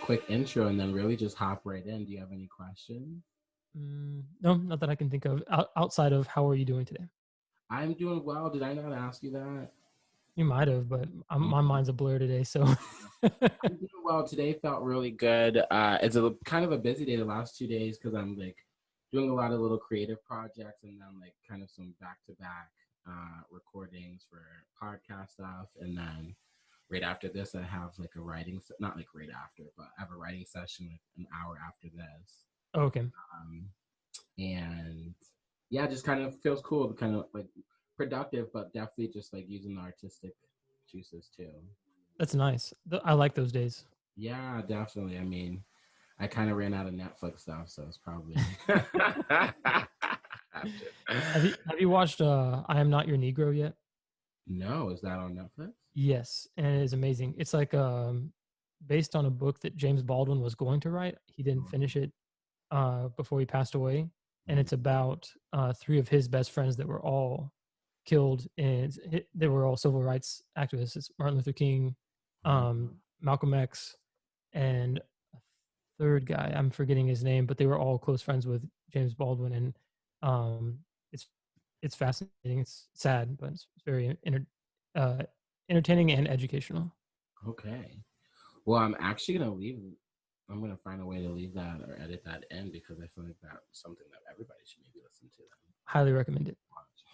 quick intro and then really just hop right in. Do you have any questions? No, not that I can think of outside of how are you doing today? I'm doing well. Did I not ask you that? You might have, but my Mhm. mind's a blur today. So, I'm doing well. Today felt really good. It's a kind of a busy day the last 2 days because I'm like doing a lot of little creative projects and then like kind of some back-to-back recordings for podcast stuff. And then right after this, I have like a not like right after, but I have a writing session like an hour after this. okay, Um, and yeah, just kind of feels cool, kind of like productive, but definitely just like using the artistic juices too. that's nice. I like those days. Yeah, definitely. I mean, I kind of ran out of Netflix stuff, so it's probably after. Have you watched I Am Not Your Negro yet? No, is that on Netflix? Yes, and it is amazing. It's like based on a book that James Baldwin was going to write. He didn't finish it before he passed away, and Mm. it's about three of his best friends that were all killed, and they were all civil rights activists. It's Martin Luther King, Oh, Malcolm X, and a third guy. I'm forgetting his name, but they were all close friends with James Baldwin, and um, it's it's fascinating. It's sad, but it's very uh, entertaining and educational. okay. Well, I'm actually gonna leave. I'm gonna find a way to leave that or edit that in because I feel like that's something that everybody should maybe listen to. Highly recommend it.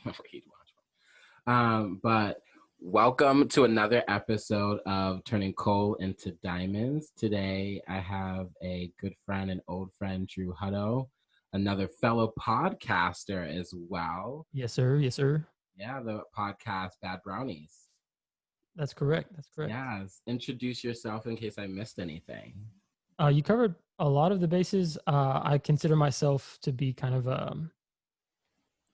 Watch, read, watch. But welcome to another episode of Turning Coal into Diamonds. Today, I have a good friend and old friend, Drew Hutto, another fellow podcaster as well. Yes, sir. Yes, sir. Yeah, the podcast Bad Brownies. That's correct. That's correct. Yes, introduce yourself in case I missed anything. You covered a lot of the bases. I consider myself to be kind of a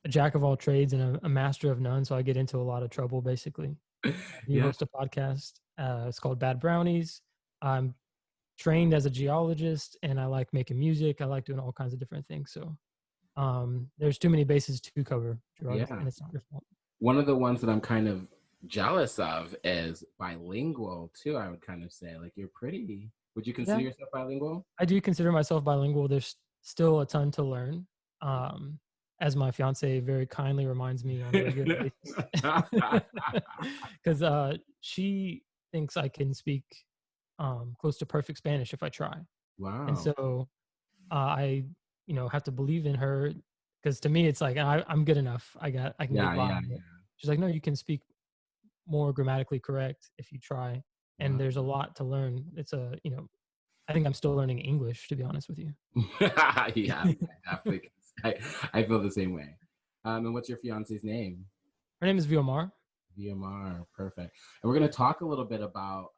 jack of all trades and a master of none. So I get into a lot of trouble basically. I do Yeah, host a podcast. It's called Bad Brownies. I'm trained as a geologist and I like making music. I like doing all kinds of different things. So there's too many bases to cover, Gerard, yeah. and it's not your fault. One of the ones that I'm kind of jealous of is bilingual too. I would kind of say, like, you're pretty. Would you consider Yeah, yourself bilingual? I do consider myself bilingual. There's still a ton to learn. Um, as my fiance very kindly reminds me on a regular basis, because she thinks I can speak close to perfect Spanish if I try. And Wow. so I, have to believe in her because to me it's like I'm good enough. I can get Yeah, by. yeah, But yeah. she's like, no, you can speak more grammatically correct if you try. And Wow. there's a lot to learn. I think I'm still learning English to be honest with you. Yeah, I definitely. I feel the same way. And what's your fiance's name? Her name is Viomar. VMR. Perfect. And we're gonna talk a little bit about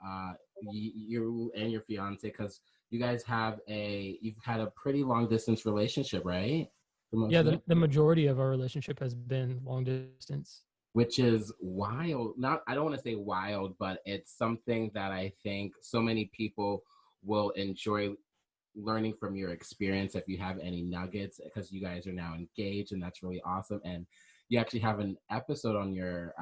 you and your fiance because you've had a pretty long distance relationship, right? For most Yeah, of it, the majority of our relationship has been long distance. which is wild. Not, I don't want to say wild, but it's something that I think so many people will enjoy learning from your experience if you have any nuggets because you guys are now engaged and that's really awesome. And you actually have an episode on your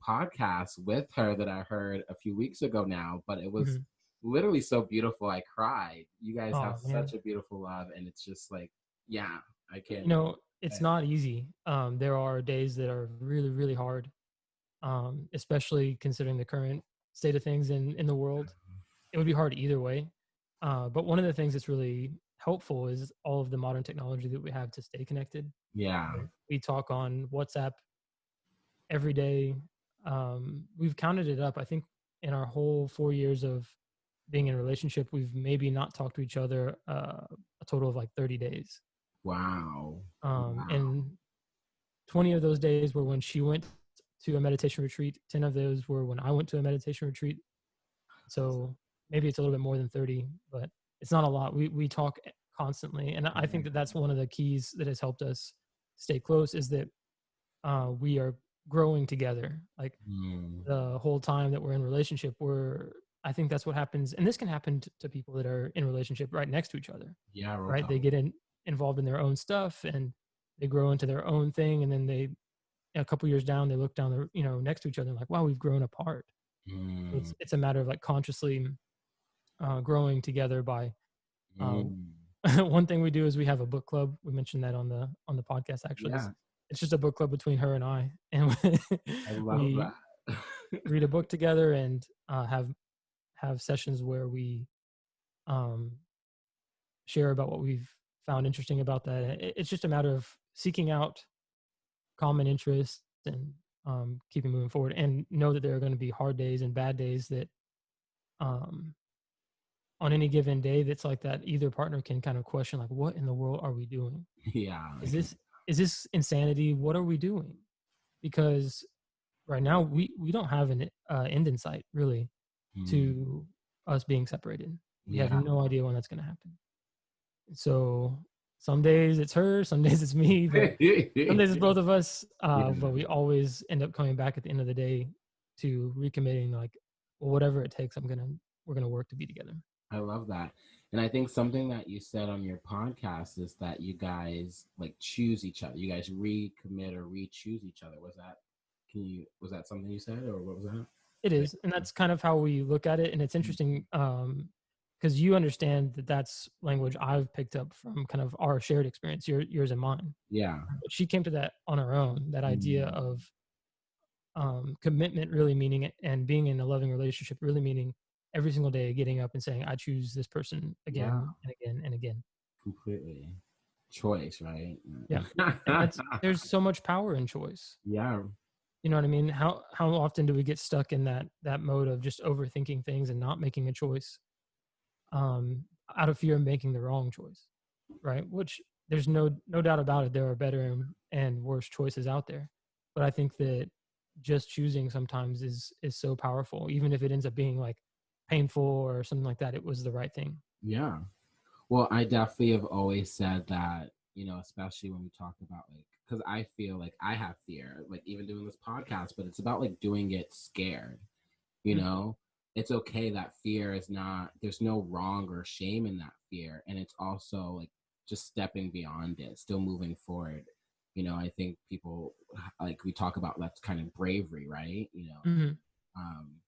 podcast with her that I heard a few weeks ago now, but it was Mhm. literally so beautiful. I cried. You guys have Oh such man, a beautiful love, and it's just like, yeah, I can't. it's not easy. There are days that are really really hard, especially considering the current state of things in the world. It would be hard either way. But one of the things that's really helpful is all of the modern technology that we have to stay connected. Yeah. We talk on WhatsApp every day. We've counted it up. I think in our whole 4 years of being in a relationship, we've maybe not talked to each other a total of like 30 days. Wow. Wow. And 20 of those days were when she went to a meditation retreat. 10 of those were when I went to a meditation retreat. So maybe it's a little bit more than 30, but it's not a lot. We talk constantly. And I think that that's one of the keys that has helped us stay close is that we are growing together. Like Mm. the whole time that we're in relationship, I think that's what happens. And this can happen to people that are in relationship right next to each other, Yeah, real right? talk. They get involved in their own stuff and they grow into their own thing. And then a couple years down, they look down next to each other and like, wow, we've grown apart. So Mm. it's a matter of like consciously growing together by um, Mm. one thing we do is we have a book club. We mentioned that on the podcast. Actually, Yeah, it's just a book club between her and I, and I love we that. read a book together and have sessions where we um, share about what we've found interesting about that. It's just a matter of seeking out common interests and keeping moving forward, and know that there are going to be hard days and bad days that um, on any given day that's like that. Either partner can kind of question like, what in the world are we doing? Yeah, Is this insanity? What are we doing? Because right now we don't have an end in sight really mm, to us being separated. We have yeah, no idea when that's going to happen. So some days it's her, some days it's me, but some days it's both of us. yeah. But we always end up coming back at the end of the day to recommitting, like, well, whatever it takes, we're gonna work to be together. I love that. And I think something that you said on your podcast is that you guys like choose each other. You guys recommit or re-choose each other. Was that something you said or what was that? It Right. is, and that's kind of how we look at it. And it's interesting because you understand that that's language I've picked up from kind of our shared experience, yours and mine. Yeah. But she came to that on her own. That idea Mm, of commitment really meaning it, and being in a loving relationship really meaning every single day getting up and saying, I choose this person yeah, again and again and again. completely. Choice, right? Yeah. And there's so much power in choice. Yeah. You know what I mean? How often do we get stuck in that mode of just overthinking things and not making a choice um, out of fear of making the wrong choice, right? Which there's no doubt about it. There are better and worse choices out there, but I think that just choosing sometimes is so powerful, even if it ends up being like painful or something like that. It was the right thing. Yeah. Well, I definitely have always said that, especially when we talk about like, because I feel like I have fear, like even doing this podcast, but it's about like doing it scared, you Mhm. know? It's okay that fear is not, there's no wrong or shame in that fear. And it's also like just stepping beyond it, still moving forward. I think people, like we talk about that's kind of bravery, right? Mhm. Um,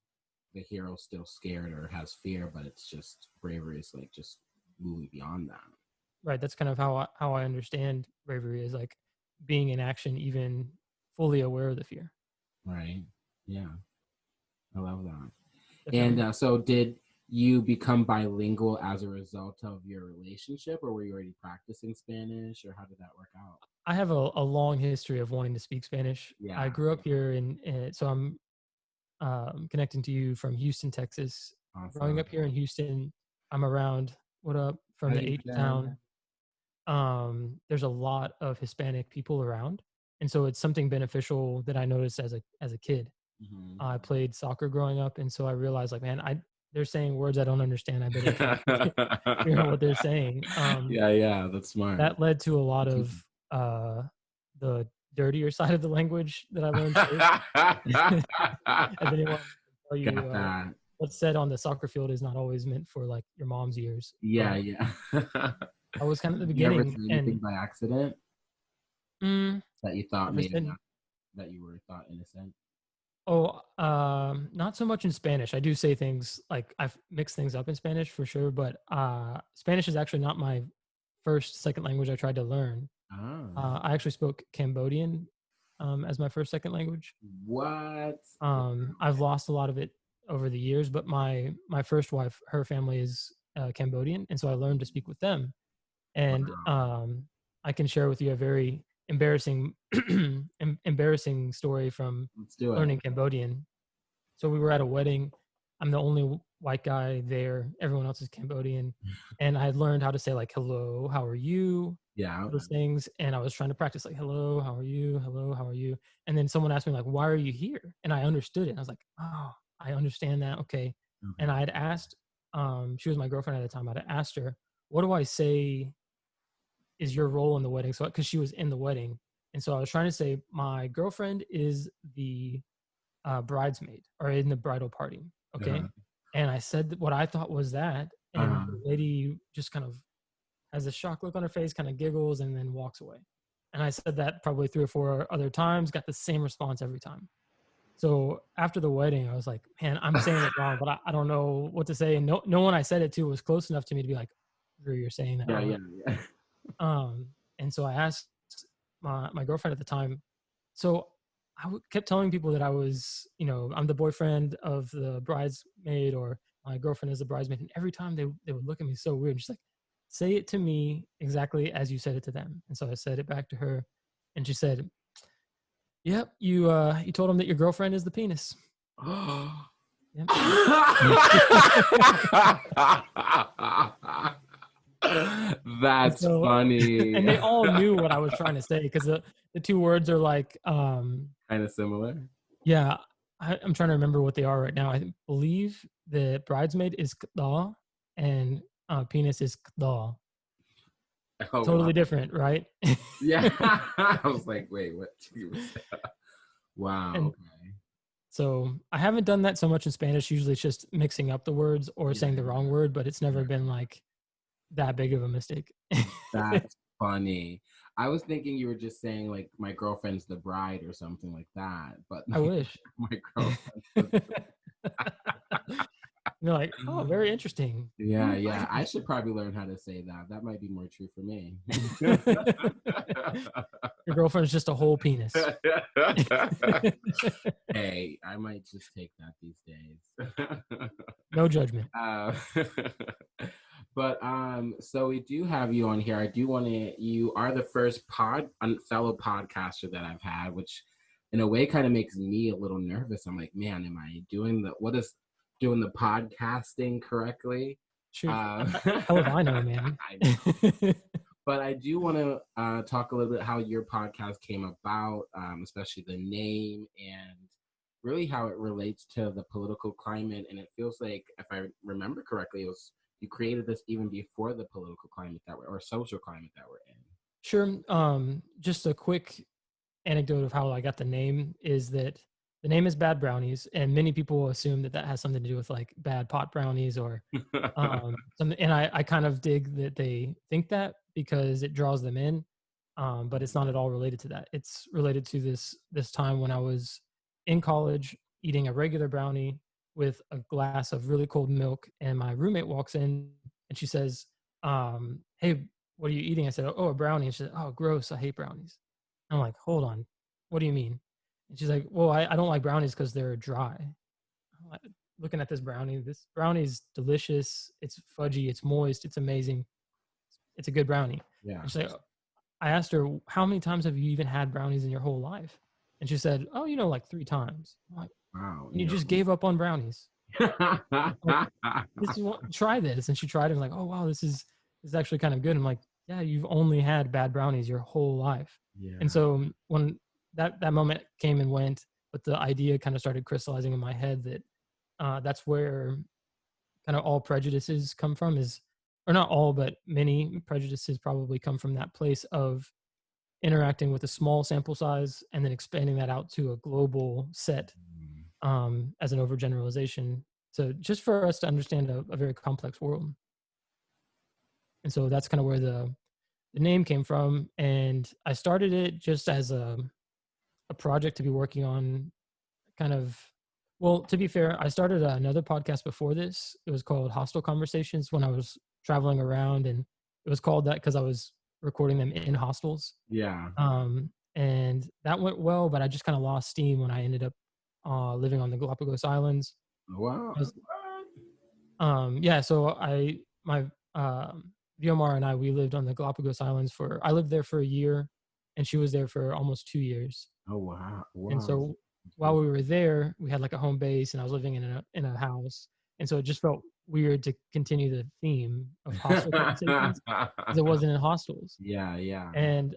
the hero's still scared or has fear, but it's just bravery is like just moving beyond that. Right. That's kind of how I understand bravery is like being in action, even fully aware of the fear. Right. Yeah. I love that. And Definitely. so did you become bilingual as a result of your relationship or were you already practicing Spanish or how did that work out? I have a long history of wanting to speak Spanish. I Yeah. grew up here so I'm connecting to you from Houston, Texas. Growing Awesome. up here in Houston, I'm around, what up, How from the you H doing? town. There's a lot of Hispanic people around. And so it's something beneficial that I noticed as a kid. Mm-hmm. I played soccer growing up. And so I realized like, man, they're saying words I don't understand. I better try to figure out what they're saying. Yeah, yeah, that's smart. That led to a lot of uh, the dirtier side of the language that I learned first. As anyone can tell you, Got that. what's said on the soccer field is not always meant for like your mom's ears. Yeah, But yeah. I was kind of the You ever beginning, say anything and by accident mm, that you thought ever maybe said, not, that you were thought innocent? oh, not so much in Spanish. I do say things like I've mixed things up in Spanish for sure, but Spanish is actually not my first second language I tried to learn. Oh. I actually spoke Cambodian as my first second language. What? I've lost a lot of it over the years, but my first wife, her family is Cambodian, and so I learned to speak with them. And Wow. I can share with you a very embarrassing embarrassing story from Let's do it. learning Cambodian. So we were at a wedding. I'm the only white guy there. Everyone else is Cambodian, and I had learned how to say like "Hello, how are you?" Yeah. those things, and I was trying to practice like "Hello, how are you?" "Hello, how are you?" And then someone asked me like, "Why are you here?" And I understood it. I was like, "Oh, I understand that. Okay." And Okay. I had asked, she was my girlfriend at the time. I had asked her, "What do I say is your role in the wedding?" So because she was in the wedding, and so I was trying to say my girlfriend is the bridesmaid or in the bridal party. Okay. Uh-huh. And I said what I thought was that. And Uh-huh. the lady just kind of has a shocked look on her face, kind of giggles, and then walks away. And I said that probably 3 or 4 other times, got the same response every time. So after the wedding, I was like, man, I'm saying it wrong, but I don't know what to say. And no one I said it to was close enough to me to be like, Drew, you're saying that Yeah, wrong. yeah, yeah. And so I asked my girlfriend at the time. So kept telling people that I was, I'm the boyfriend of the bridesmaid, or my girlfriend is the bridesmaid. And every time they would look at me so weird, just like, say it to me exactly as you said it to them. And so I said it back to her, and she said, "Yep, you told him that your girlfriend is the penis." Yep. That's So, funny. and they all knew what I was trying to say, because the two words are like, Kind of similar. yeah, I'm trying to remember what they are right now. I believe the bridesmaid is kda, and penis is kda. Oh wow. Totally different, right? Yeah. I was like, wait, what? Wow. And Okay. so I haven't done that so much in Spanish. Usually it's just mixing up the words or Yeah, saying the wrong word, but it's never yeah. been like that big of a mistake. That's funny. I was thinking you were just saying like my girlfriend's the bride or something like that, but I wish. my girlfriend was You're like, oh, very interesting. yeah, yeah. I Bride. should probably learn how to say that. That might be more true for me. Your girlfriend's just a whole penis. Hey, I might just take that these days. No judgment. Uh, but so we do have you on here. I do want to. You are the first fellow podcaster that I've had, which in a way kind of makes me a little nervous. I'm like, man, am I doing the podcasting correctly? Shoot, Uh, hell if I know, man. I know. But I do want to talk a little bit how your podcast came about, especially the name and really how it relates to the political climate. And it feels like, if I remember correctly, it was you created this even before the political climate or social climate that we're in. Sure. Just a quick anecdote of how I got the name is that the name is Bad Brownies, and many people assume that that has something to do with like bad pot brownies or something. And I kind of dig that they think that, because it draws them in. But it's not at all related to that. It's related to this time when I was in college eating a regular brownie with a glass of really cold milk, and my roommate walks in and she says, "Hey, what are you eating?" I said, "Oh, a brownie." And she said, "Oh, gross! I hate brownies." I'm like, "Hold on, what do you mean?" And she's like, "Well, I don't like brownies because they're dry." I'm like, looking at this brownie. This brownie is delicious. It's fudgy. It's moist. It's amazing. It's a good brownie. Yeah. And she's like, I asked her, how many times have you even had brownies in your whole life? And she said, oh, like 3 times. I'm like, Wow. and you just gave up on brownies. Like, try this. And she tried it and like, oh wow, this is actually kind of good. I'm like, yeah, you've only had bad brownies your whole life. And Yeah. so when that moment came and went, but the idea kind of started crystallizing in my head that that's where kind of all prejudices come from, is, or not all, but many prejudices probably come from that place of interacting with a small sample size and then expanding that out to a global set, Mm. as an overgeneralization. So just for us to understand a very complex world. And so that's kind of where the name came from. And I started it just as a project to be working on, kind of, well, to be fair, I started another podcast before this. It was called Hostile Conversations, when I was traveling around, and it was called that because I was recording them in hostels. Yeah. And that went well, but I just kind of lost steam when I ended up living on the Galapagos Islands. Wow. I was, yeah, so my Viomar and we lived on the Galapagos Islands I lived there for a year, and she was there for almost 2 years. Oh wow. And Wow. so while we were there, we had like a home base, and I was living in a house, and so it just felt weird to continue the theme of hostel conversations because it wasn't in hostels. Yeah, yeah. And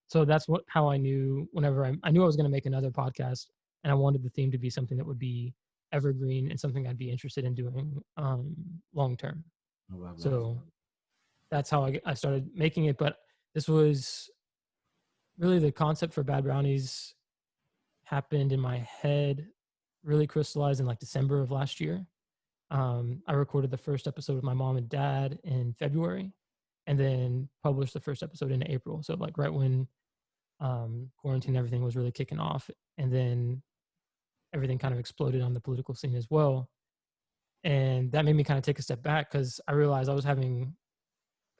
so that's how I knew, whenever I knew I was going to make another podcast, and I wanted the theme to be something that would be evergreen and something I'd be interested in doing long term. I love that. So that's how I started making it. But this was really, the concept for Bad Brownies happened in my head, really crystallized in like December of last year. I recorded the first episode with my mom and dad in February, and then published the first episode in April. So like right when quarantine, everything was really kicking off. And then everything kind of exploded on the political scene as well. And that made me kind of take a step back because I realized I was having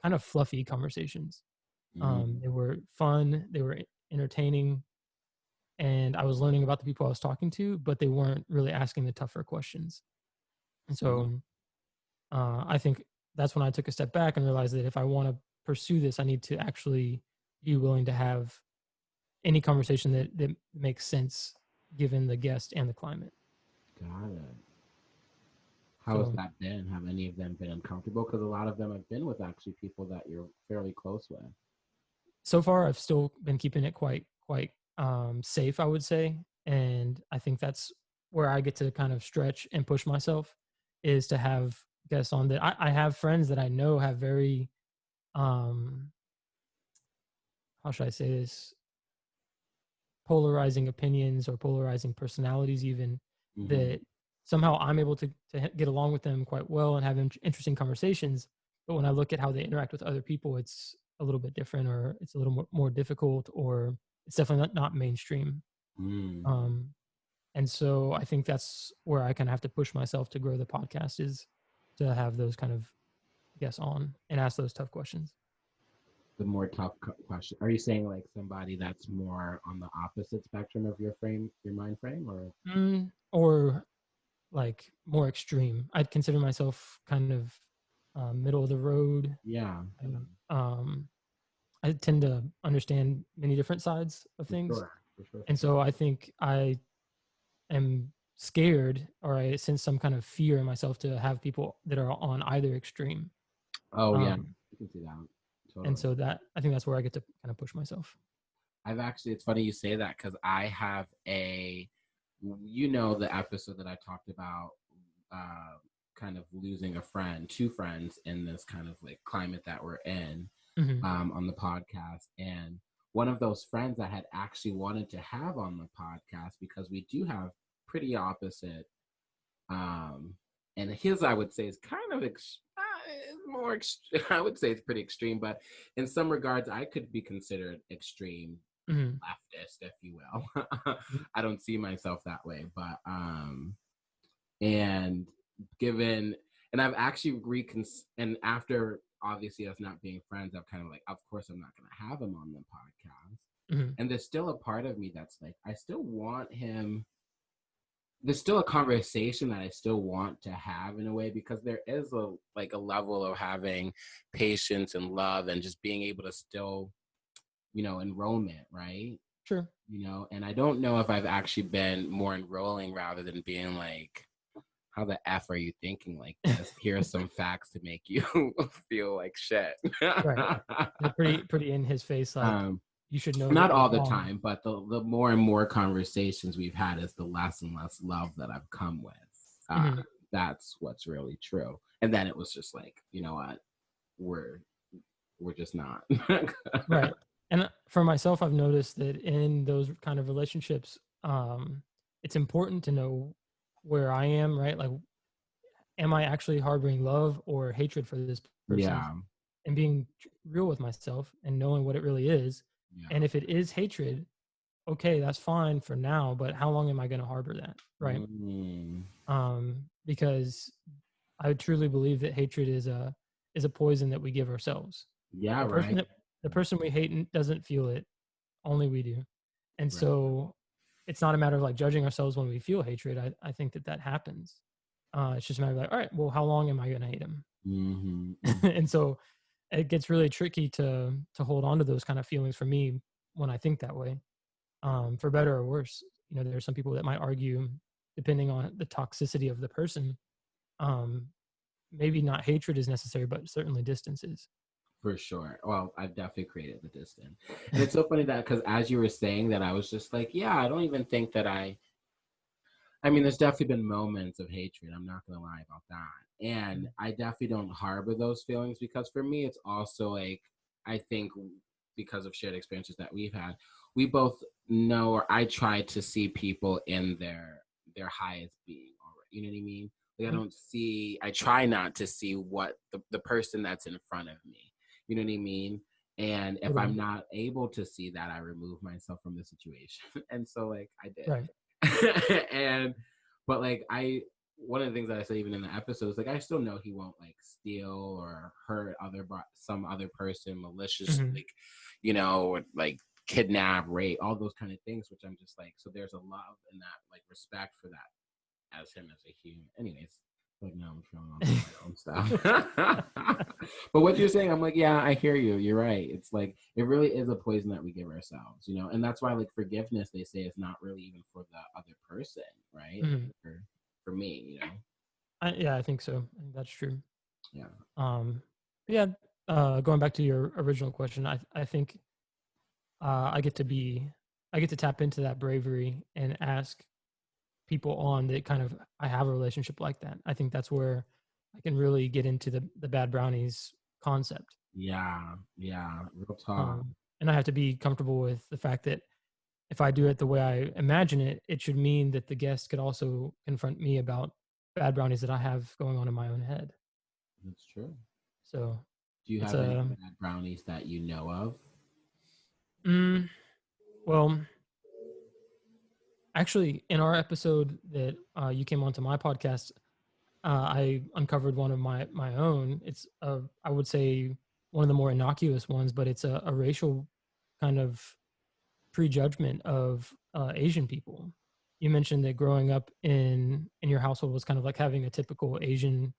kind of fluffy conversations. Mm, They were fun, they were entertaining, and I was learning about the people I was talking to, but they weren't really asking the tougher questions. And mm, so I think that's when I took a step back and realized that if I want to pursue this, I need to actually be willing to have any conversation that makes sense given the guest and the climate. got it. How has So that been? Have any of them been uncomfortable? Because a lot of them have been with actually people that you're fairly close with. so far, I've still been keeping it quite safe, I would say, and I think that's where I get to kind of stretch and push myself is to have guests on that I have friends that I know have very um, how should I say this, polarizing opinions or polarizing personalities even Mm-hmm. that somehow I'm able to get along with them quite well and have interesting conversations. But when I look at how they interact with other people, it's a little bit different, or it's a little more difficult, or it's definitely not mainstream. Mm. Um, and so I think that's where I kind of have to push myself to grow the podcast is to have those kind of guests on and ask those tough questions. The more tough question. Are you saying like somebody that's more on the opposite spectrum of your mind frame, or Or like more extreme. I'd consider myself kind of middle of the road. yeah, Um, I tend to understand many different sides of for things, sure, for sure, for and sure. so I think I am scared, or I sense some kind of fear in myself to have people that are on either extreme. Oh yeah, Um, you can see that and totally. so that I think that's where I get to kind of push myself. I've actually, it's funny you say that because I have the episode that I talked about, uh, kind of losing a friend, two friends in this kind of like climate that we're in, Hmm. on the podcast. And one of those friends I had actually wanted to have on the podcast because we do have pretty opposite, um, and his I would say is kind of I would say it's pretty extreme, but in some regards I could be considered extreme Hmm. leftist, if you will. I don't see myself that way, but and given and I've actually and after obviously us not being friends, I'm kind of like, of course I'm not going to have him on the podcast. Hmm. And there's still a part of me that's like, I still want him. There's still a conversation that I still want to have in a way, because there is a level of having patience and love and just being able to still, enrollment, right? Sure. And I don't know if I've actually been more enrolling rather than being like, how the F are you thinking like this? Here are some facts to make you feel like shit. Right. They're pretty in his face, like um, you should know that Not you're all the wrong. time, but the more and more conversations we've had is the less and less love that I've come with. Uh, Hmm. that's what's really true. And then it was just like, you know what, we're we're just not. Right. And for myself, I've noticed that in those kind of relationships, it's important to know where I am, right? Like, am I actually harboring love or hatred for this person? Yeah, And being real with myself and knowing what it really is. And yeah. if it is hatred, okay, that's fine for now, but how long am I going to harbor that? Right. Mm, Because I truly believe that hatred is a poison that we give ourselves. yeah, The person right, that the person we hate doesn't feel it, only we do. And right. so it's not a matter of like judging ourselves when we feel hatred. I think that happens. It's just a matter of like, all right, well, how long am I going to hate him? Mm-hmm, And so it gets really tricky to hold on to those kind of feelings for me when I think that way, for better or worse. There are some people that might argue, depending on the toxicity of the person, um, maybe not hatred is necessary, but certainly distance is. for sure. Well, I've definitely created the distance. And it's so funny that because as you were saying that, I was just like, yeah, I don't even think that I mean, there's definitely been moments of hatred. I'm not going to lie about that. And Mm. I definitely don't harbor those feelings, because for me, it's also like, I think because of shared experiences that we've had, we both know, or I try to see people in their highest being already. You know what I mean? Like, Mhm. I try not to see what the person that's in front of me. You know what I mean? And if I'm Totally. not able to see that, I remove myself from the situation. And so, like, I did. Right. And but like I one of the things that I say even in the episodes, like I still know he won't like steal or hurt some other person maliciously, Mhm. like, you know, or like kidnap, rape, all those kind of things, which I'm just like, so there's a love and that like respect for that as him as a human. Anyways, like now I'm showing off my own stuff. But what you're saying, I'm like, yeah, I hear you. You're right. It's like it really is a poison that we give ourselves, you know, and that's why like forgiveness, they say, is not really even for the other person, right? It's Mhm. for me, you know. Yeah, I think so. I think that's true. Yeah. Um, but yeah, going back to your original question, I think I get to be I get to tap into that bravery and ask people on that kind of I have a relationship like that. I think that's where I can really get into the bad brownies concept. Yeah. Yeah. Real talk. And I have to be comfortable with the fact that if I do it the way I imagine it, it should mean that the guest could also confront me about bad brownies that I have going on in my own head. That's true. So Do you it's have any a bad brownies that you know of? mm, well, actually, in our episode that you came onto my podcast, I uncovered one of my own. It's I would say one of the more innocuous ones, but it's a racial kind of prejudgment of Asian people. You mentioned that growing up in your household was kind of like having a typical Asian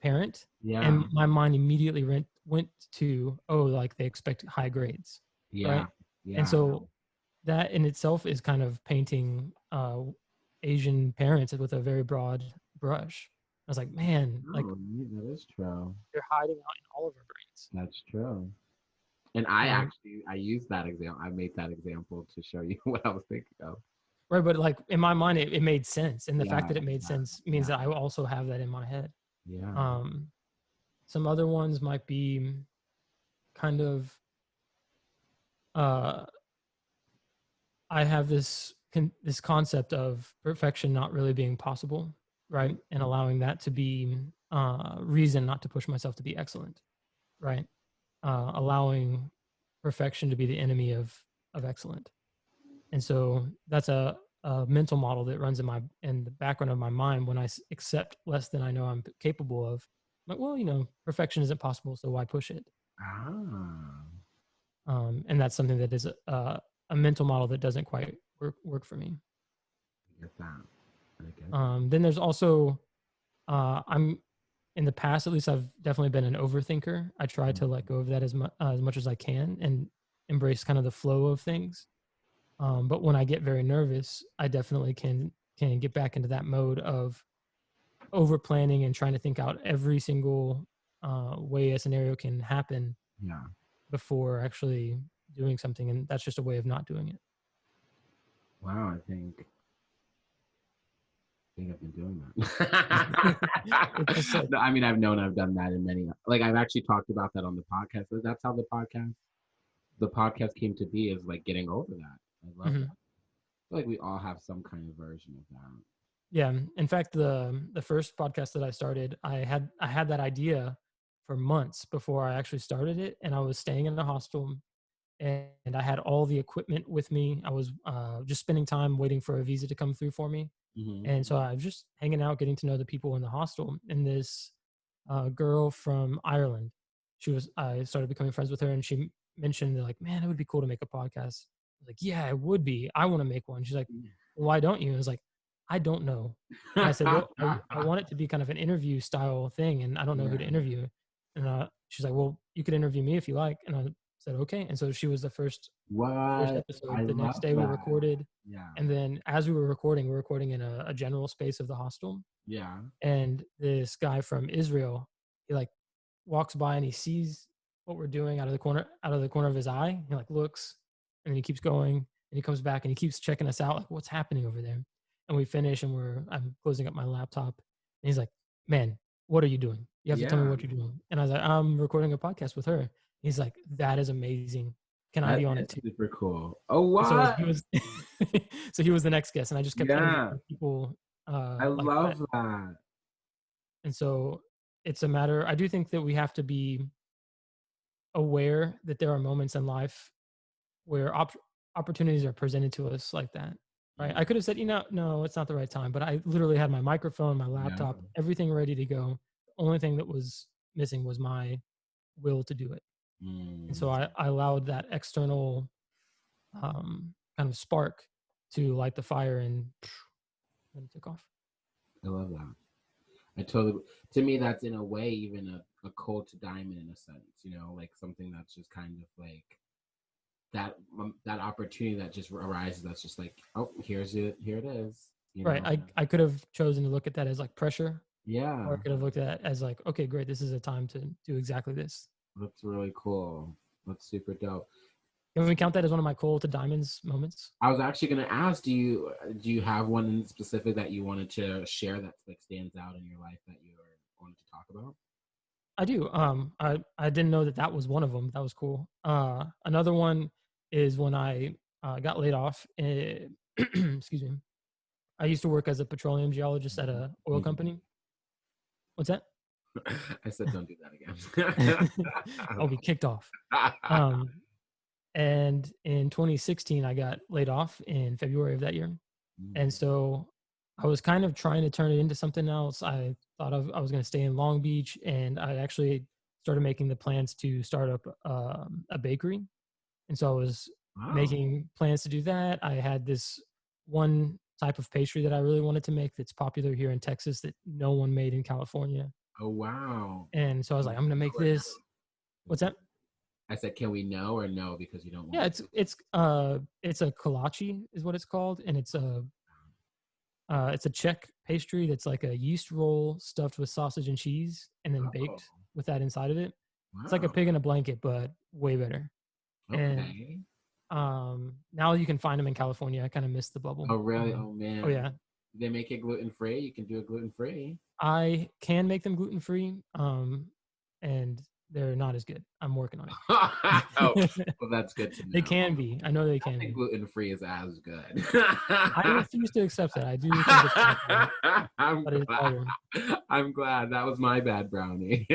parent, Yeah. and my mind immediately went to, oh, like they expect high grades, Yeah. right? And Yeah. so that in itself is kind of painting Asian parents with a very broad brush. I was like, man, like Oh, that is true. they're hiding out in all of our brains. That's true. And Um, I used that example. I made that example to show you what I was thinking of. right, but like in my mind, it made sense, and the fact Yeah, that it made yeah, sense means yeah, that I also have that in my head. yeah, Um, some other ones might be kind of uh, I have this concept of perfection not really being possible, right, and allowing that to be reason not to push myself to be excellent, right, allowing perfection to be the enemy of excellent. And so that's a mental model that runs in the background of my mind when I accept less than I know I'm capable of. I'm like, well, perfection isn't possible, so why push it? Ah, And that's something that is a mental model that doesn't quite work for me. I get that. I get that. Then there's also I'm in the past, at least, I've definitely been an overthinker. I try to let go of that as much as I can and embrace kind of the flow of things. But when I get very nervous, I definitely can get back into that mode of over planning and trying to think out every single way a scenario can happen Yeah. before actually doing something, and that's just a way of not doing it. Wow. I think I've been doing that. It's just like No, I mean I've done that in many. Like I've actually talked about that on the podcast. That's how the podcast came to be, is like getting over that. I love that. mhm. I feel like we all have some kind of version of that. Yeah. In fact, the first podcast that I started, I had that idea for months before I actually started it, and I was staying in a hostel, and I had all the equipment with me. I was just spending time waiting for a visa to come through for me, Hmm. and so I was just hanging out, getting to know the people in the hostel. And this girl from Ireland, I started becoming friends with her, and she mentioned that, like, man, it would be cool to make a podcast. I was like, yeah, it would be. I want to make one. She's like, well, why don't you? And I was like, I don't know. And I said, well, I want it to be kind of an interview style thing, and I don't know who to Yeah. interview. And she's like, well, you could interview me if you like. And I said, okay. And so she was the first What? I episode. The next love day we that. recorded, Yeah. and then as we were recording in a general space of the hostel. Yeah. And this guy from Israel, he like walks by and he sees what we're doing out of the corner of his eye. He like looks, and then he keeps going, and he comes back and he keeps checking us out, like what's happening over there. And we finish, and I'm closing up my laptop, and he's like, "Man, what are you doing? You have to tell me Yeah. what you're doing." And I was like, "I'm recording a podcast with her." He's like, "That is amazing. Can I That be on is it too?" super cool. Oh, And so what? he was, so he was the next guest, and I just kept Yeah. interviewing people I like that. love that. And so it's a matter. I do think that we have to be aware that there are moments in life where opportunities are presented to us like that. Right. I could have said, no, it's not the right time. But I literally had my microphone, my Yeah. laptop, everything ready to go. The only thing that was missing was my will to do it. And so Mm, I allowed that external kind of spark to light the fire, and then it took off. I love that. I totally. To me, that's in a way even a cold to diamond in a sense. Like something that's just kind of like that opportunity that just arises. That's just like, oh, here's it. Here it is. Right. I could have chosen to look at that as like pressure, or I Yeah, could have looked at it as like, okay, great, this is a time to do exactly this. that's really cool. That's super dope. Can we count that as one of my coal to diamonds moments? I was actually going to ask, do you have one in specific that you wanted to share that like stands out in your life that you wanted to talk about? I do. I didn't know that that was one of them. That was cool. Another one is when I got laid off. Excuse me. I used to work as a petroleum geologist at a oil Don't do company. What's that? that. I said, don't do that again. I'll be kicked off. And in 2016, I got laid off in February of that year. And so I was kind of trying to turn it into something else. I thought I was going to stay in Long Beach, and I actually started making the plans to start up a bakery. And so I was Wow. making plans to do that. I had this one type of pastry that I really wanted to make that's popular here in Texas that no one made in California. Oh, wow. And so I was Can like, I'm going to make we know or this. no? What's that? I said, can we know or no because you don't Yeah, want it's a kolache is what it's called, and it's a Czech pastry that's like a yeast roll stuffed with sausage and cheese and then to? Oh, baked with that inside of it. It's like a wow. pig in a blanket, but way better. And Okay. now you can find them in California. I kind of missed the bubble. Oh, really? Oh, Oh man. yeah, They make it gluten free. You can do it gluten free. I can make them gluten free, and they're not as good. I'm working on Oh, it. well, that's good to They know. can be. I know they I can think be. gluten free is as good. I refuse to accept that. I do think it's possible, I'm but it's glad. harder. I'm glad that was my bad brownie.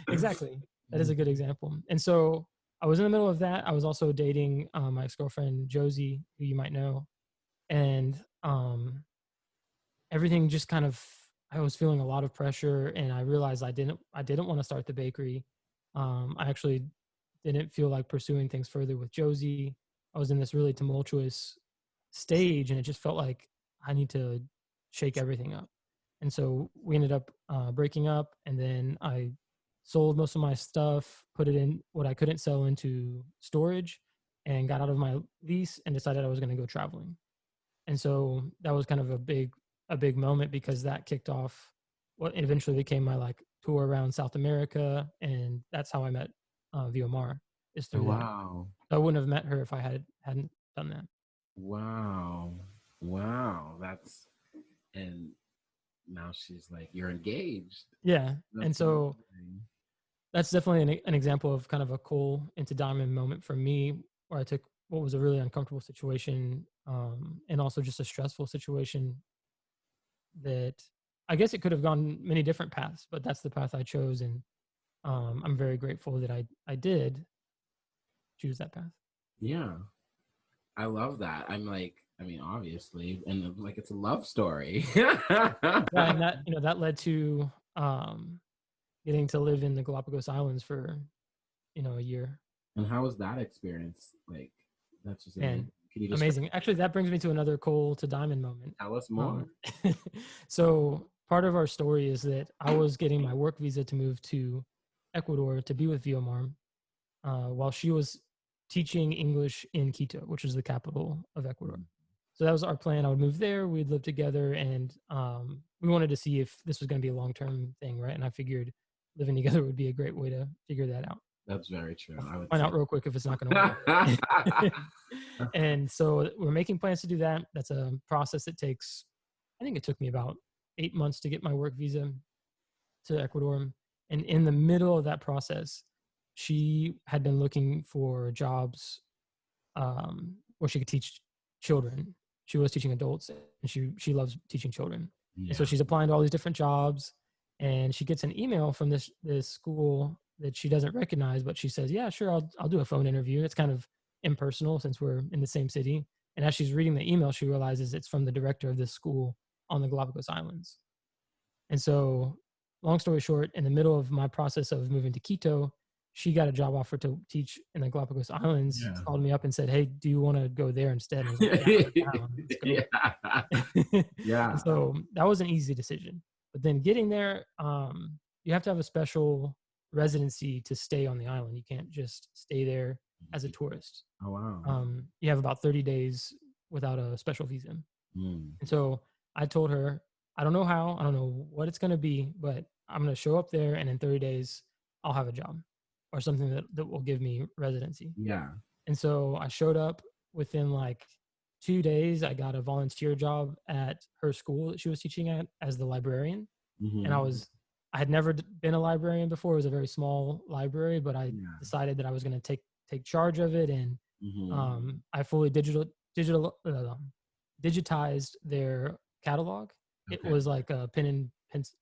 Exactly. That is a good example. And so I was in the middle of that. I was also dating my ex-girlfriend Josie, who you might know, and everything just kind of, I was feeling a lot of pressure, and I realized I didn't want to start the bakery. I actually didn't feel like pursuing things further with Josie. I was in this really tumultuous stage, and it just felt like I need to shake everything up. And so we ended up breaking up, and then I sold most of my stuff, put it in what I couldn't sell into storage, and got out of my lease and decided I was going to go traveling. And so that was kind of a big moment because that kicked off what eventually became my like tour around South America, and that's how I met Viomar, is Oh, through that. wow. I wouldn't have met her if I hadn't done that. Wow. Wow. And now she's like, you're engaged. Yeah, and That's so amazing. that's definitely an example of kind of a coal into diamond moment for me, where I took what was a really uncomfortable situation, and also just a stressful situation that I guess it could have gone many different paths, but that's the path I chose, and I'm very grateful that I did choose that path. Yeah. I love that. I'm like, I mean, obviously, and like it's a love story. Yeah, and that that led to getting to live in the Galapagos Islands for a year. And how was that experience? Like, that's just amazing. And Can you describe? amazing. Actually, that brings me to another coal to diamond moment. Tell us more. Um, so part of our story is that I was getting my work visa to move to Ecuador to be with Viomar, while she was teaching English in Quito, which is the capital of Ecuador. So that was our plan. I would move there. We'd live together, and we wanted to see if this was going to be a long-term thing, right? And I figured living together would be a great way to figure that out. That's very true. I'll I would find say. out real quick if it's not going to work. And so we're making plans to do that. That's a process that takes, I think it took me about 8 months to get my work visa to Ecuador. And in the middle of that process, she had been looking for jobs where she could teach children. She was teaching adults, and she loves teaching children. And so Yeah, she's applying to all these different jobs, and she gets an email from this school that she doesn't recognize, but she says, "Yeah, sure, I'll do a phone interview." It's kind of impersonal since we're in the same city. And as she's reading the email, she realizes it's from the director of this school on the Galapagos Islands. And so, long story short, in the middle of my process of moving to Quito, she got a job offer to teach in the Galapagos Islands. Yeah. Called me up and said, "Hey, do you want to go there instead?" And I was like, "Yeah, I'm down. Let's go." Yeah. And Yeah. so that was an easy decision. But then getting there, you have to have a special residency to stay on the island. You can't just stay there as a tourist. Oh wow. You have about 30 days without a special visa. Mm. And so I told her, I don't know how, I don't know what it's going to be, but I'm going to show up there and in 30 days, I'll have a job or something that will give me residency. Yeah. And so I showed up within like 2 days. I got a volunteer job at her school that she was teaching at as the librarian. And Mm-hmm. I had never been a librarian before. It was a very small library, but I Yeah. decided that I was going to take charge of it. And Mm-hmm. I fully digitized their catalog. It Okay. was like a pen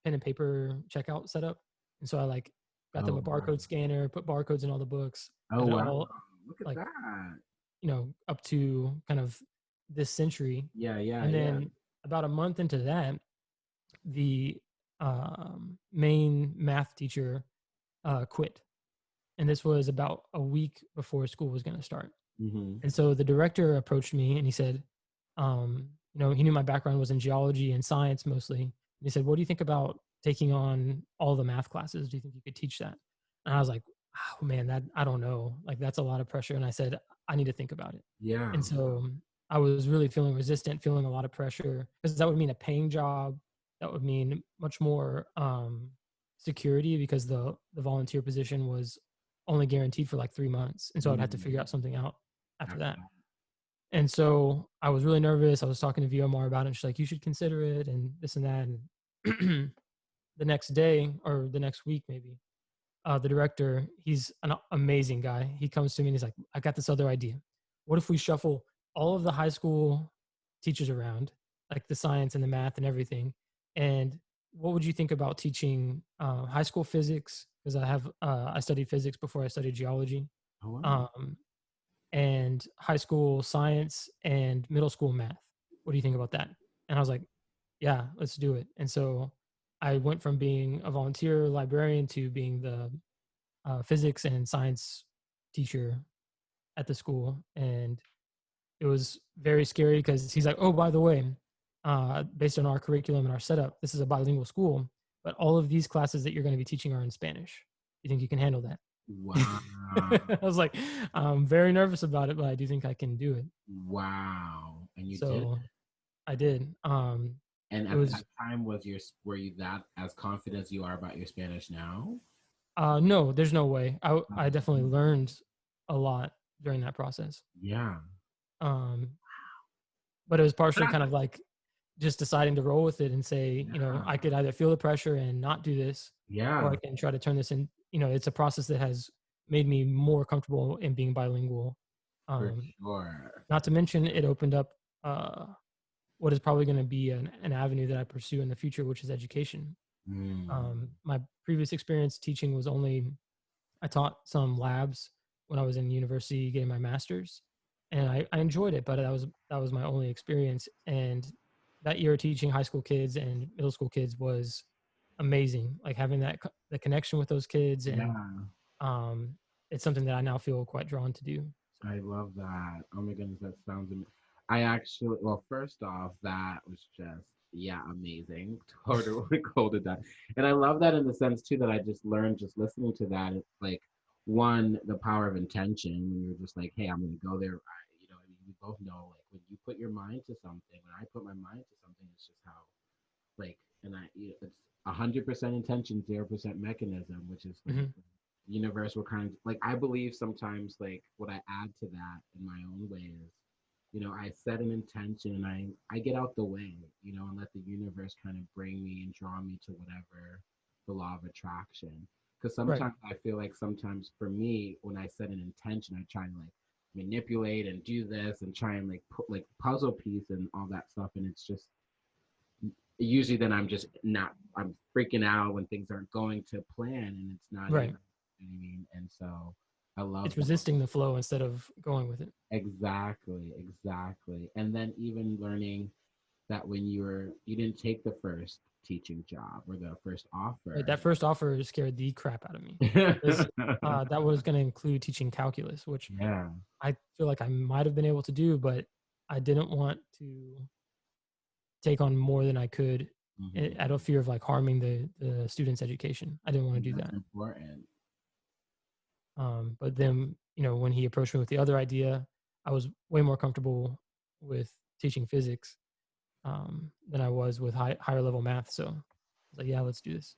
and paper checkout setup, and so I like got them Oh a wow. barcode scanner, put barcodes in all the books, Oh got it wow. all Look at like that. up to kind of this century. Yeah, yeah, And yeah. then about a month into that, the main math teacher quit, and this was about a week before school was going to start. Mm-hmm. And so the director approached me and he said, he knew my background was in geology and science mostly. And he said, "What do you think about taking on all the math classes? Do you think you could teach that?" And I was like, "Oh man, that I don't know. Like that's a lot of pressure." And I said, "I need to think about it." Yeah. And so I was really feeling resistant, feeling a lot of pressure because that would mean a paying job. That would mean much more security because the volunteer position was only guaranteed for like 3 months, and so I'd have to Mm. figure out something out after After that. that. And so I was really nervous. I was talking to VMR about it. And she's like, "You should consider it," and this and that. And the next day or the next week, maybe, the director, he's an amazing guy. He comes to me and he's like, "I got this other idea. What if we shuffle all of the high school teachers around, like the science and the math and everything? And what would you think about teaching high school physics? Because I studied physics before I studied geology. Oh wow. Um, and high school science and middle school math. What do you think about that?" And I was like, "Yeah, let's do it." And so I went from being a volunteer librarian to being the physics and science teacher at the school. And it was very scary because he's like, "Oh, by the way, based on our curriculum and our setup, this is a bilingual school, but all of these classes that you're going to be teaching are in Spanish. You think you can handle that?" Wow. I was like, "I'm very nervous about it, but I do think I can do it." Wow. And you did it. So I did. And It at that was time were you that as confident as you are about your Spanish now? no, there's no way. I definitely Mhm. learned a lot during that process. Yeah. Um, but it was partially But kind of like just deciding to roll with it and say, yeah. I could either feel the pressure and not do this, or Yeah, I can try to turn this in. It's a process that has made me more comfortable in being bilingual. for Um, sure. Not to mention, it opened up what is probably going to be an avenue that I pursue in the future, which is education. Mm. My previous experience teaching was only I taught some labs when I was in university getting my master's, and I enjoyed it, but that was my only experience. And that year teaching high school kids and middle school kids was amazing. Like having the connection with those kids, and Yeah. um, it's something that I now feel quite drawn to do. So, I love that. Oh my goodness, that sounds I actually, well, first off, that was just, yeah, amazing. Totally cold it down. And I love that in the sense too that I just learned just listening to that. It's like one, the power of intention when you're just like, hey, I'm gonna go there. I mean, we both know like when you put your mind to something, when I put my mind to something, it's just how like, and it's 100% intention, 0% mechanism, which is like mhm. universe will kind of like I believe sometimes like what I add to that in my own way is, I set an intention and I get out the way, and let the universe kind of bring me and draw me to whatever the law of attraction. Because Right, sometimes I feel like sometimes for me, when I set an intention, I try and like manipulate and do this and try and like put like puzzle piece and all that stuff, and it's just usually then I'm just not I'm freaking out when things aren't going to plan and it's not even, right. you know what I mean? And so I love It's that. resisting the flow instead of going with it. Exactly, exactly. And then even learning that when you didn't take the first teaching job or the first Right, offer. that first offer scared the crap out of me because that was going to include teaching calculus, which Yeah. I feel like I might have been able to do, but I didn't want to take on more than I could out of Hmm. fear of like harming the student's education. I didn't want to do That's that. important. But then, when he approached me with the other idea, I was way more comfortable with teaching physics than I was with higher level math. So I was like, yeah, let's do this.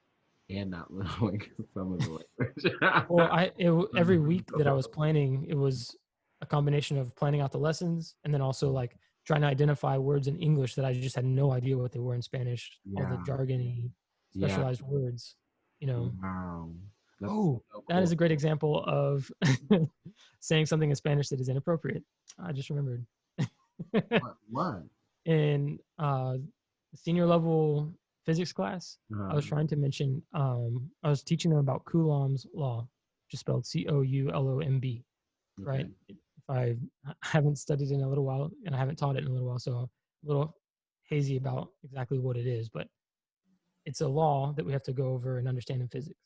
And not knowing some of the language. Well, every week that I was planning, it was a combination of planning out the lessons and then also like trying to identify words in English that I just had no idea what they were in Spanish, all the Yeah. jargony, Yeah. specialized words, you know. Wow. That's Oh, so that is cool. a great example of saying something in Spanish that is inappropriate. I just remembered. What? In senior level physics class, I Uh-huh. was trying to mention, I was teaching them about Coulomb's law, just spelled Coulomb, Okay. right? If I haven't studied it in a little while and I haven't taught it in a little while, so I'm a little hazy about exactly what it is, but it's a law that we have to go over and understand in physics.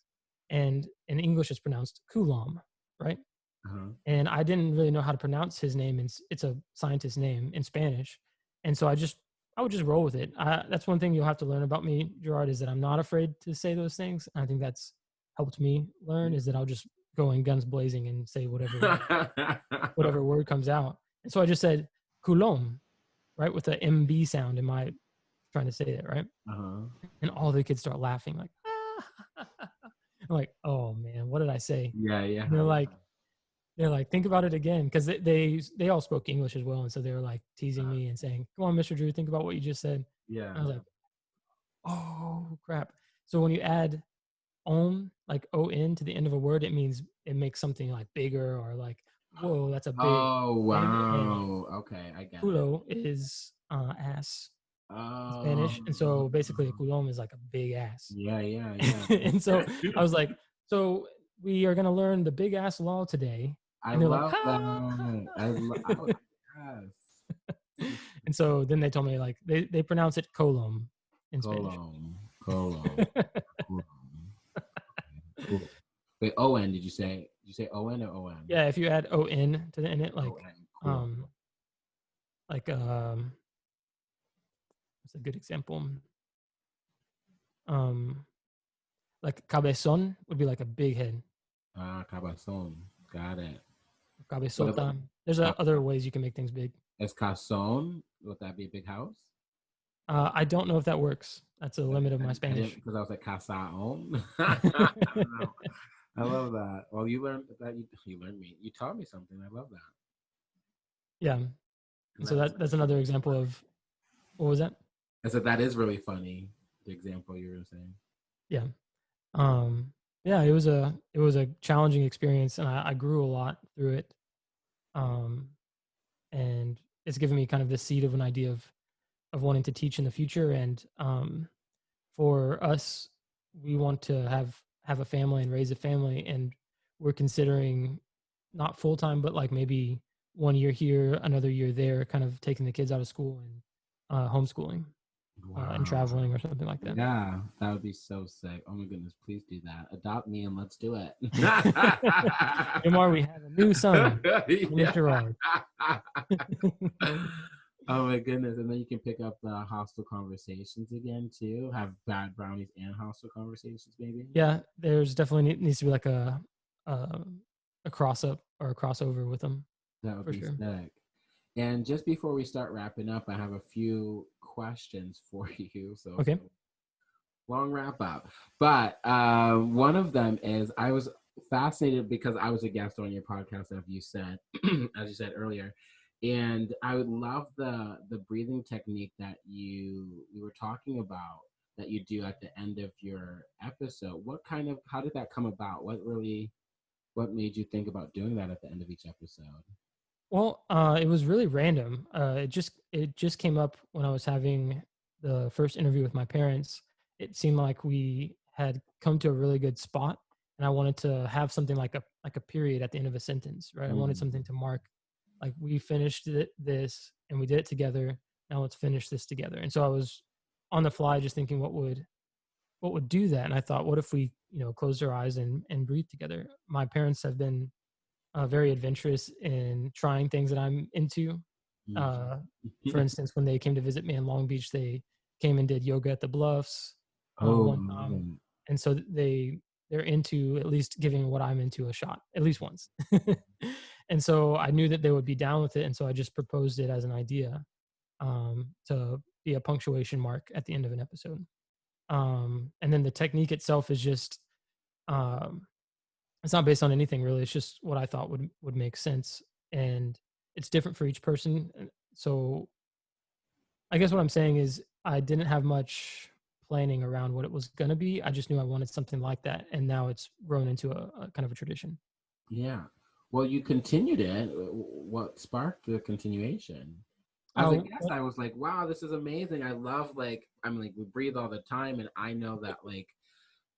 And in English, it's pronounced Coulomb, right? Uh-huh. And I didn't really know how to pronounce his name. It's a scientist name in Spanish, and so I would just roll with it. That's one thing you'll have to learn about me, Gerard, is that I'm not afraid to say those things. I think that's helped me learn is that I'll just go in guns blazing and say whatever word comes out. And so I just said Coulomb, right, with the MB sound in my trying to say it right, Uh-huh. and all the kids start laughing like, I'm like, oh man, what did I say? Yeah, yeah, And they're yeah. like, think about it again, because they all spoke English as well, and so they were like teasing me and saying, "Come on, Mr. Drew, think about what you just said." Yeah. And I was like, "Oh crap!" So when you add "on," like "on" to the end of a word, it makes something like bigger or like, "Whoa, that's a big Oh, thing." And wow. Okay, I get it. "culo" is ass in Oh, Spanish, and so basically a culón is like a big ass. yeah, yeah, yeah. And so I was like, "So we are gonna learn the big ass law today," I and they're like, love "Ha!" that. Yes. And so then they told me like they pronounce it colum in Spanish. Colon, colon, colon. Cool. Wait, O-N, did you say? Did you say O-N or O-M? Yeah, if you add on to the end, it like O-N, cool. um like what's a good example? Um like cabezón would be like a big head. Ah, cabazon. Got it. What about Cabezota. There's ca- other ways you can make things big. is cason? Would that be a big house? I don't know if that works. That's a limit of my I didn't Spanish. because I was like casaon. I don't know. I love that. Well, you learned that you learned me. You taught me something. I love that. Yeah. And And so that is that's actually another really example funny. of what was that? I said that is really funny. The example you were saying. Yeah. Um yeah, it was a challenging experience and I grew a lot through it. Um and it's given me kind of the seed of an idea of wanting to teach in the future. And for us, we want to have a family and raise a family, and we're considering not full time, but like maybe 1 year here, another year there, kind of taking the kids out of school and homeschooling and Wow. traveling or something like that. Yeah, that would be so sick. Oh my goodness, please do that. Adopt me and let's do it. Jamar, we have a new son. His name is Yeah. Gerard. Oh my goodness. And then you can pick up the hostile conversations again too. Have bad brownies and hostile conversations, maybe. Yeah, there's definitely needs to be like a, a cross up or a crossover with them That would for be sure. sick. And just before we start wrapping up, I have a few questions for you. So Okay. long wrap up. But one of them is I was fascinated because I was a guest on your podcast, as you said, as you said earlier, and I would love the breathing technique that you were talking about that you do at the end of your episode. How did that come about? What made you think about doing that at the end of each episode? Well, it was really random. It just came up when I was having the first interview with my parents. It seemed like we had come to a really good spot, and I wanted to have something like a period at the end of a sentence, right? I wanted Mm. something to mark, like we finished this and we did it together. Now let's finish this together. And so I was on the fly just thinking what would do that. And I thought, what if we, closed our eyes and breathe together? My parents have been very adventurous in trying things that I'm into. Mhm. Uh, for instance, when they came to visit me in Long Beach, they came and did yoga at the Bluffs Oh, one time, and so they're into at least giving what I'm into a shot at least once. And so I knew that they would be down with it, and so I just proposed it as an idea to be a punctuation mark at the end of an episode. And then the technique itself is just um, it's not based on anything really. It's just what I thought would make sense, and it's different for each person. So I guess what I'm saying is I didn't have much planning around what it was going to be. I just knew I wanted something like that, and now it's grown into a kind of a tradition. Yeah. Well, you continued it. What sparked the continuation? As a guest, What, I was like, wow, this is amazing. I love, like, I'm like, we breathe all the time. And I know that, like,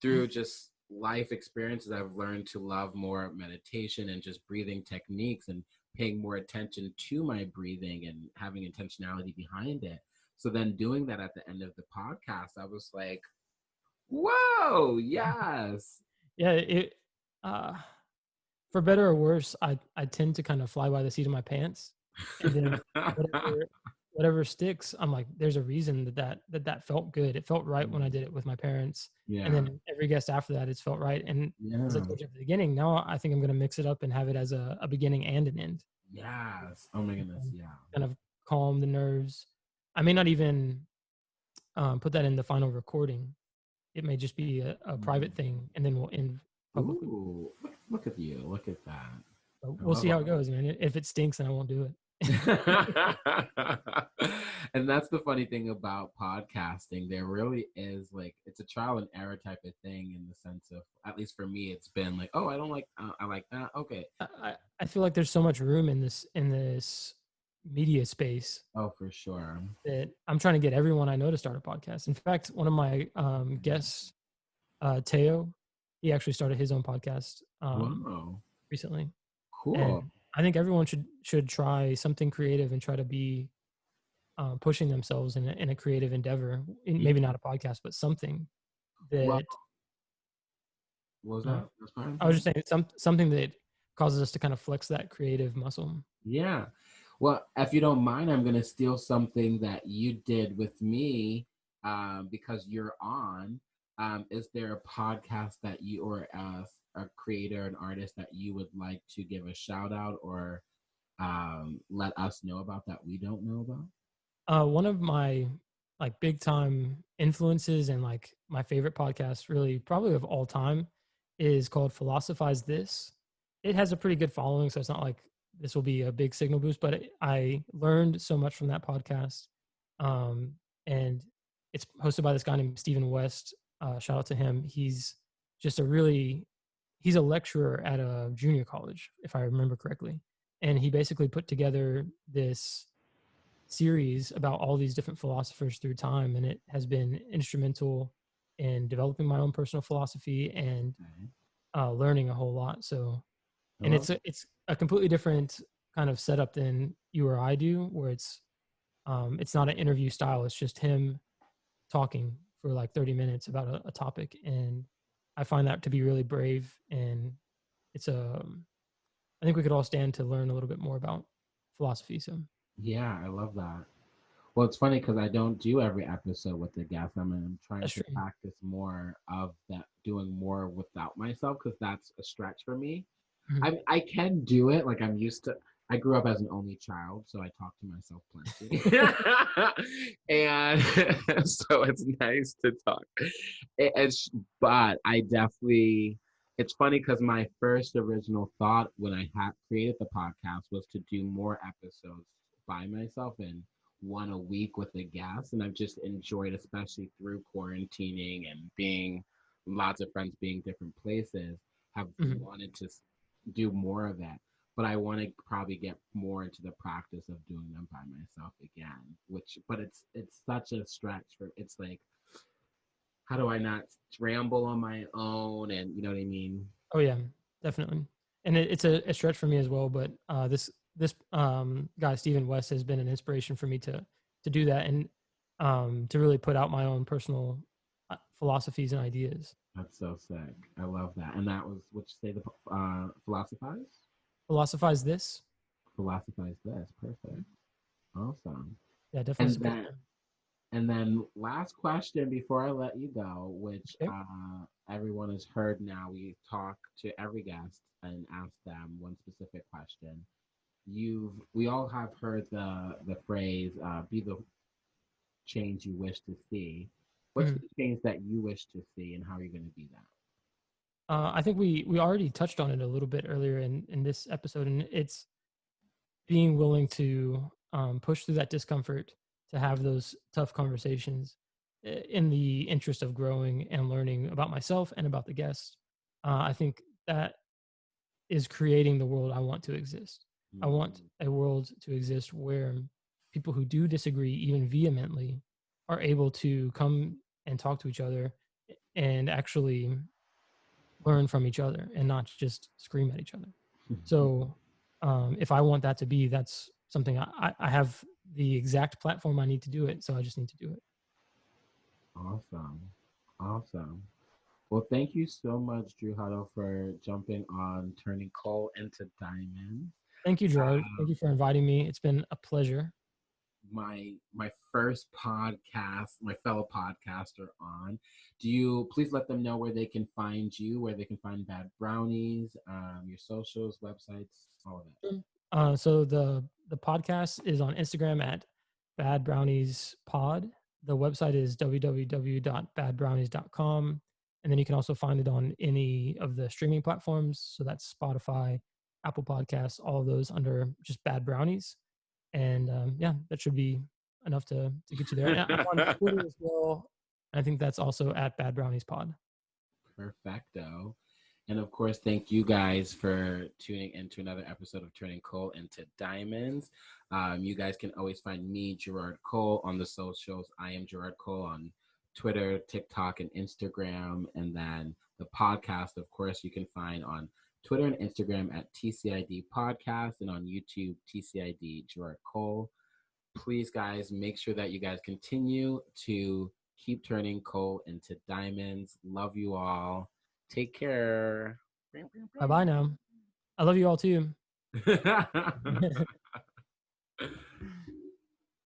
through just life experiences, I've learned to love more meditation and just breathing techniques and paying more attention to my breathing and having intentionality behind it. So then doing that at the end of the podcast, I was like, whoa, yes. yeah, uh, for better or worse, I tend to kind of fly by the seat of my pants, and then whatever whatever sticks, I'm like, there's a reason that felt good. It felt right when I did it with my parents, and Yeah. then every guest after that, it's felt right. And as I Yeah. told you at the beginning, now I think I'm going to mix it up and have it as a beginning and an end. Yes. Oh my goodness. Yeah. Kind of calm the nerves. I may not even put that in the final recording. It may just be a private Mm. thing, and then we'll end publicly. Ooh, look at you. Look at that. So I we'll love see how all it goes, man. If it stinks, then I won't do it. and that's the funny thing about podcasting. There really is, like, it's a trial and error type of thing, in the sense of, at least for me, it's been like, oh, I don't like, I like that. Okay. I feel like there's so much room in this media space Oh, for sure. that I'm trying to get everyone I know to start a podcast. In fact, one of my guests, Teo, he actually started his own podcast Wow. recently, Cool. and I think everyone should try something creative and try to be pushing themselves in a creative endeavor. Yeah. Maybe not a podcast, but something Well, that what was uh, that? That's fine. I'm I was sorry. just saying something that causes us to kind of flex that creative muscle. Yeah. Well, if you don't mind, I'm going to steal something that you did with me, because you're on. Is there a podcast that you, or a creator, an artist that you would like to give a shout out, or let us know about, that we don't know about? One of my like big time influences and like my favorite podcast, really probably of all time, is called Philosophize This. It has a pretty good following, so it's not like this will be a big signal boost, but I learned so much from that podcast. Um, and it's hosted by this guy named Stephen West. Shout out to him. Just a really he's a lecturer at a junior college, if I remember correctly. And he basically put together this series about all these different philosophers through time, and it has been instrumental in developing my own personal philosophy and Okay. learning a whole lot. So, I and love it's a completely different kind of setup than you or I do, where it's not an interview style. It's just him talking for like 30 minutes about a topic, and I find that to be really brave. And it's a I think we could all stand to learn a little bit more about philosophy. So Yeah, I love that. Well, it's funny because I don't do every episode with the guest. I'm trying that's to true. practice more of that, doing more without myself, because that's a stretch for me. Mhm. I can do it. Like, I'm used to. I grew up as an only child, so I talk to myself plenty, and so it's nice to talk. It's, but I definitely. It's funny because my first original thought when I had created the podcast was to do more episodes by myself and one a week with a guest, and I've just enjoyed, especially through quarantining and being lots of friends being different places, have Mhm. wanted to do more of that. But I want to probably get more into the practice of doing them by myself again. Which, but it's such a stretch for. It's like how do I not ramble on my own, and you know what I mean? Oh yeah, definitely. And it's a stretch for me as well. But this guy Stephen West has been an inspiration for me to do that and to really put out my own personal philosophies and ideas. That's so sick. I love that. And that was what you say, the philosophize? Philosophize this. Philosophize this. Perfect. Awesome. Yeah, definitely And support then them. and then last question before I let you go, which Okay. everyone has heard now. We talk to every guest and ask them one specific question. We all have heard the phrase be the change you wish to see. What's Mhm. the change that you wish to see, and how are you going to be that? I think we already touched on it a little bit earlier in this episode, and it's being willing to push through that discomfort to have those tough conversations in the interest of growing and learning about myself and about the guests. I think that is creating the world I want to exist. I want Mm, a world to exist where people who do disagree, even vehemently, are able to come and talk to each other and actually learn from each other and not just scream at each other. So, if I want that to be, that's something I have the exact platform I need to do it. So I just need to do it. awesome. Awesome. Well, thank you so much, Drew Hutto, for jumping on Turning Coal into Diamonds. Thank you, Gerard. Thank Um, you for inviting me. It's been a pleasure. my first podcast, my fellow podcaster on. Do you please let them know where they can find you, where they can find Bad Brownies, your socials, websites, all of it. So the podcast is on Instagram at Bad Brownies Pod. The website is www.badbrownies.com. And then you can also find it on any of the streaming platforms. So that's Spotify, Apple Podcasts, all of those under just Bad Brownies. And yeah, that should be enough to get you there. And I'm on Twitter as well. I think that's also at Bad Brownies Pod. Perfecto. And of course, thank you guys for tuning into another episode of Turning Coal into Diamonds. You guys can always find me, Gerard Cole, on the socials. I am Gerard Cole on Twitter, TikTok, and Instagram. And then the podcast, of course, you can find on Twitter and Instagram at TCID Podcast and on YouTube, TCID Gerard Cole. Please, guys, make sure that you guys continue to keep turning coal into diamonds. Love you all. Take care. Bye bye now. I love you all too.